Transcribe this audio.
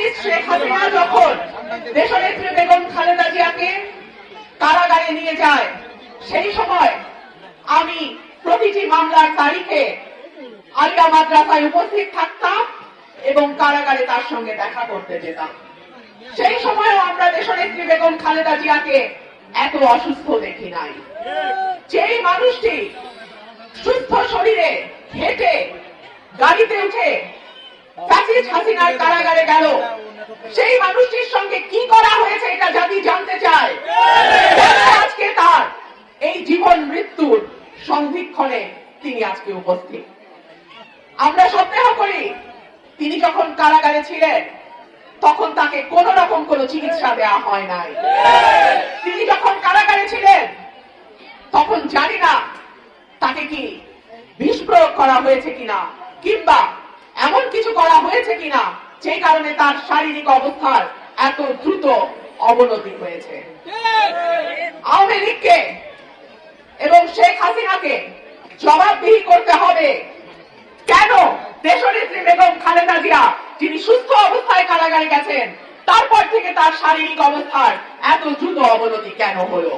Fascist Sheikh Hasina যখন দেশনেত্রী বেগম খালেদা জিয়াকে কারাগারে নিয়ে যায়, সেই সময় আমি প্রতিটি মামলার তারিখে আলিয়া মাদ্রাসায় উপস্থিত থাকতাম এবং কারাগারে তার সঙ্গে দেখা করতে যেতাম। সেই সময়ও আমরা দেশনেত্রী বেগম খালেদা জিয়াকে এত অসুস্থ দেখি নাই। যেই মানুষটি সুস্থ শরীরে হেঁটে গাড়িতে উঠে ফ্যাসিস্ট হাসিনার কারাগারে গেল, সেই মানুষটির সঙ্গে কি করা হয়েছে এটা জাতি জানতে চায়। আজকে তার এই জীবন মৃত্যুর সন্ধিক্ষণে তিনি আজকে উপস্থিত। আমরা সন্দেহ করি তিনি যখন কারাগারে ছিলেন তখন তাকে কোন রকম কোন চিকিৎসা দেওয়া হয় নাই। তিনি যখন কারাগারে ছিলেন তখন জানি না তাকে কি বিষ প্রয়োগ করা হয়েছে কিনা, কিংবা এমন কিছু করা হয়েছে কিনা যে কারণে তার শারীরিক অবস্থার এত দ্রুত অবনতি হয়েছে। আওয়ামী লীগকে এবং শেখ হাসিনাকে জবাবদিহি করতে হবে, কেন দেশনেত্রী বেগম খালেদা জিয়া যিনি সুস্থ অবস্থায় কারাগারে গেছেন তারপর থেকে তার শারীরিক অবস্থার এত দ্রুত অবনতি কেন হলো।